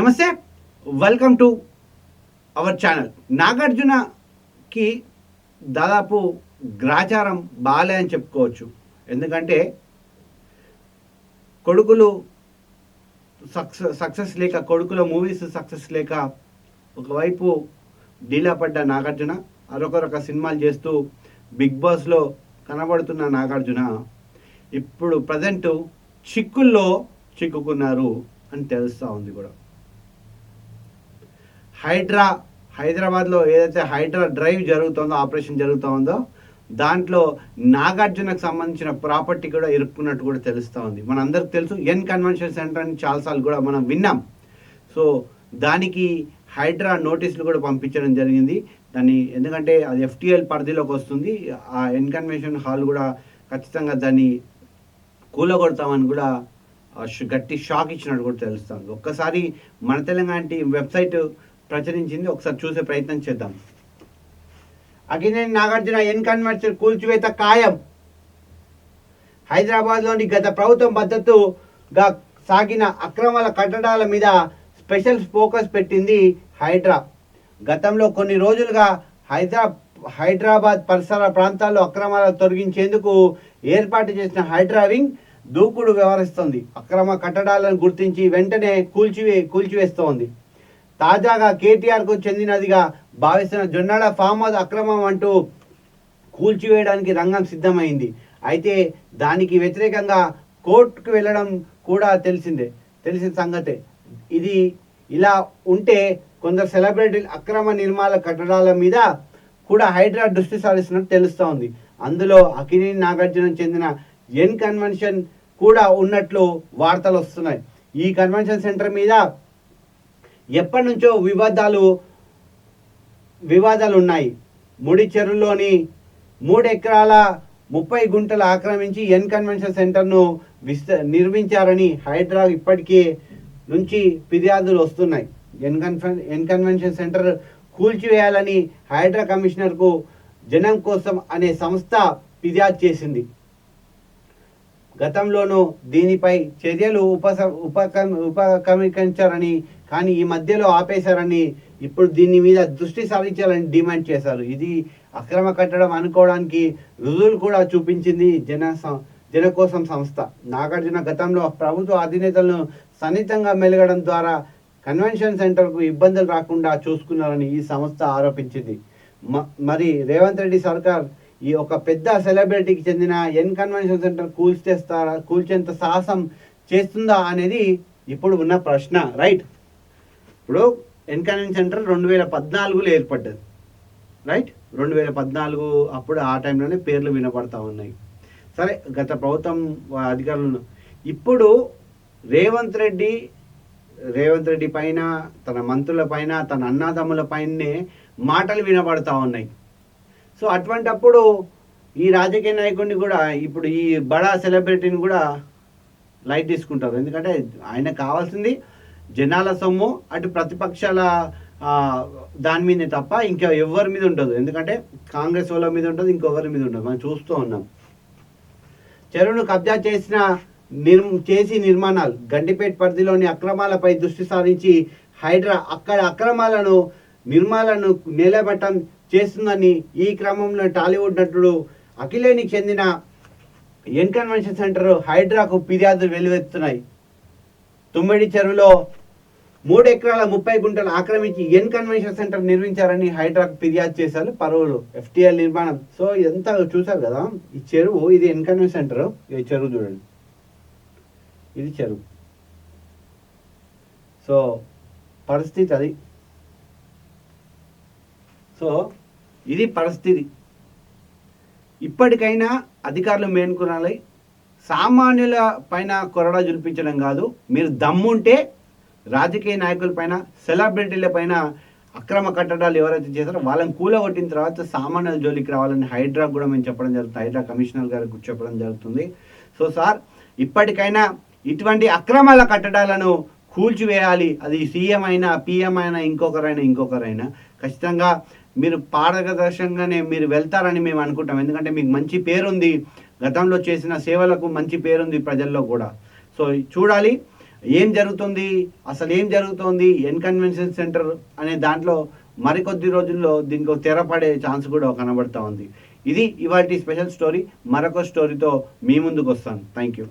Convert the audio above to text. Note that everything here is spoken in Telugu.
నమస్తే, వెల్కమ్ టు అవర్ ఛానల్. నాగార్జునకి దాదాపు గ్రాచారం బాలే అని చెప్పుకోవచ్చు. ఎందుకంటే కొడుకులు సక్సెస్ లేక, కొడుకుల మూవీస్ సక్సెస్ లేక ఒకవైపు డీలా పడ్డ నాగార్జున, అరొక సినిమాలు చేస్తూ బిగ్ బాస్లో కనబడుతున్న నాగార్జున ఇప్పుడు ప్రజెంట్ చిక్కుల్లో చిక్కుకున్నారు అని తెలుస్తూ ఉంది కూడా. హైదరాబాద్లో ఏదైతే హైడ్రా డ్రైవ్ జరుగుతుందో, ఆపరేషన్ జరుగుతూ ఉందో, దాంట్లో నాగార్జునకు సంబంధించిన ప్రాపర్టీ కూడా ఇరుక్కున్నట్టు కూడా తెలుస్తూ ఉంది. మనందరికి తెలుసు, ఎన్ కన్వెన్షన్ సెంటర్ అని చాలాసార్లు కూడా మనం విన్నాం. సో దానికి హైడ్రా నోటీసులు కూడా పంపించడం జరిగింది. దాన్ని ఎందుకంటే అది ఎఫ్టీఎల్ పరిధిలోకి వస్తుంది. ఆ ఎన్ కన్వెన్షన్ హాల్ కూడా ఖచ్చితంగా దాన్ని కూలగొడతామని కూడా గట్టి షాక్ ఇచ్చినట్టు కూడా తెలుస్తుంది. ఒక్కసారి మన తెలంగాణ వెబ్సైట్ ప్రచురించింది, ఒకసారి చూసే ప్రయత్నం చేద్దాం. అక్కినేని నాగార్జున ఎన్ కన్వెన్షన్ కూల్చివేత ఖాయం. హైదరాబాద్లోని గత ప్రభుత్వం మద్దతుగా సాగిన అక్రమాల కట్టడాల మీద స్పెషల్ ఫోకస్ పెట్టింది హైడ్రా. గతంలో కొన్ని రోజులుగా హైదరాబాద్ పరిసర ప్రాంతాల్లో అక్రమాలను తొలగించేందుకు ఏర్పాటు చేసిన హైడ్రా వింగ్ దూకుడు వ్యవహరిస్తోంది. అక్రమ కట్టడాలను గుర్తించి వెంటనే కూల్చివేస్తోంది. తాజాగా కేటీఆర్కు చెందినదిగా భావిస్తున్న జొన్నాడ ఫామ్ హౌస్ అక్రమం అంటూ కూల్చివేయడానికి రంగం సిద్ధమైంది. అయితే దానికి వ్యతిరేకంగా కోర్టుకు వెళ్ళడం కూడా తెలిసిన సంగతే. ఇది ఇలా ఉంటే కొందరు సెలబ్రిటీలు అక్రమ నిర్మాణ కట్టడాల మీద కూడా హైడ్రా దృష్టి సారిస్తున్నట్టు తెలుస్తోంది. అందులో అక్కినేని నాగార్జున చెందిన ఎన్ కన్వెన్షన్ కూడా ఉన్నట్లు వార్తలు వస్తున్నాయి. ఈ కన్వెన్షన్ సెంటర్ మీద ఎప్పటి నుంచో వివాదాలు ఉన్నాయి. ముడి చెరువులోని 3 ఎకరాల 30 గుంటలు ఆక్రమించి ఎన్ కన్వెన్షన్ సెంటర్ను నిర్మించారని హైడ్రా ఇప్పటికే నుంచి ఫిర్యాదులు వస్తున్నాయి. ఎన్ కన్వెన్షన్ సెంటర్ కూల్చివేయాలని హైడ్రా కమిషనర్కు జనం కోసం అనే సంస్థ ఫిర్యాదు చేసింది. గతంలోనూ దీనిపై చర్యలు ఉపక్రమించారని, కానీ ఈ మధ్యలో ఆపేశారని, ఇప్పుడు దీని మీద దృష్టి సారించాలని డిమాండ్ చేశారు. ఇది అక్రమ కట్టడం అనుకోవడానికి రుజువులు కూడా చూపించింది జన కోసం సంస్థ. నాగార్జున గతంలో ప్రభుత్వ అధినేతలను సన్నిహితంగా మెలగడం ద్వారా కన్వెన్షన్ సెంటర్కు ఇబ్బందులు రాకుండా చూసుకున్నారని ఈ సంస్థ ఆరోపించింది. మరి రేవంత్ రెడ్డి సర్కార్ ఈ ఒక పెద్ద సెలబ్రిటీకి చెందిన ఎన్ కన్వెన్షన్ సెంటర్ కూల్చేంత సాహసం చేస్తుందా అనేది ఇప్పుడు ఉన్న ప్రశ్న. రైట్, ఇప్పుడు ఎన్ కన్వెన్షన్ సెంటర్ 2014లో ఏర్పడ్డది. రైట్, 2014 అప్పుడు ఆ టైంలోనే పేర్లు వినపడతా ఉన్నాయి. సరే, గత ప్రభుత్వం అధికారులు ఇప్పుడు రేవంత్ రెడ్డి పైన, తన మంత్రుల పైన, తన అన్నాదమ్ముల పైనే మాటలు వినపడతా ఉన్నాయి. సో అటువంటప్పుడు ఈ రాజకీయ నాయకుడిని కూడా, ఇప్పుడు ఈ బడా సెలబ్రిటీని కూడా లైట్ తీసుకుంటారు. ఎందుకంటే ఆయన కావాల్సింది జనాల సొమ్ము, అటు ప్రతిపక్షాల దాని మీదే తప్ప ఇంకా ఎవరి మీద ఉండదు. ఎందుకంటే కాంగ్రెస్ వాళ్ళ మీద ఉంటుంది, ఇంకొకరి మీద ఉండదు. మనం చూస్తూ ఉన్నాం. చెరువును కబ్జా చేసి నిర్మాణాలు, గండిపేట పరిధిలోని అక్రమాలపై దృష్టి సారించి హైడ్రా అక్కడ నిర్మాణాలను నిలబెట్టం చేస్తుందని ఈ క్రమంలో టాలీవుడ్ నటుడు అఖిలేనికి చెందిన ఎన్ కన్వెన్షన్ సెంటర్ హైడ్రాకు ఫిర్యాదులు వెలువెత్తున్నాయి. తుమ్మిడి చెరువులో 3 ఎకరాల 30 గుంటలు ఆక్రమించి ఎన్ కన్వెన్షన్ సెంటర్ నిర్మించారని హైడ్రాకు ఫిర్యాదు చేశారు పరువులు. ఎఫ్టీఎల్ నిర్మాణం. సో ఇదంతా చూసారు కదా, ఈ చెరువు, ఇది ఎన్ కన్వెన్షన్ సెంటర్. ఈ చెరువు చూడండి, ఇది చెరువు. సో పరిస్థితి అది. సో ఇది పరిస్థితి. ఇప్పటికైనా అధికారులు మేల్కొనాలి. సామాన్యుల పైన కొరడా జుల్పించడం కాదు. మీరు దమ్ముంటే రాజకీయ నాయకుల పైన, సెలబ్రిటీల పైన అక్రమ కట్టడాలు ఎవరైతే చేస్తారో వాళ్ళని కూలగొట్టిన తర్వాత సామాన్యుల జోలికి రావాలని హైడ్రా కూడా మేము చెప్పడం జరుగుతుంది. హైడ్రా కమిషనర్ గారికి చెప్పడం జరుగుతుంది. సో సార్, ఇప్పటికైనా ఇటువంటి అక్రమాల కట్టడాలను కూల్చివేయాలి. అది సీఎం అయినా, పిఎం అయినా, ఇంకొకరైనా ఖచ్చితంగా మీరు పారదర్శకంగానే మీరు వెళ్తారని మేము అనుకుంటాం. ఎందుకంటే మీకు మంచి పేరుంది, గతంలో చేసిన సేవలకు మంచి పేరుంది ప్రజల్లో కూడా. సో చూడాలి. ఏం జరుగుతుంది, అసలు ఏం జరుగుతోంది ఎన్ కన్వెన్షన్ సెంటర్ అనే దాంట్లో మరికొద్ది రోజుల్లో దీనికి తెరపడే ఛాన్స్ కూడా కనబడతా ఉంది. ఇది ఇవాల్టి స్పెషల్ స్టోరీ. మరొక స్టోరీతో మీ ముందుకు వస్తాను. Thank you.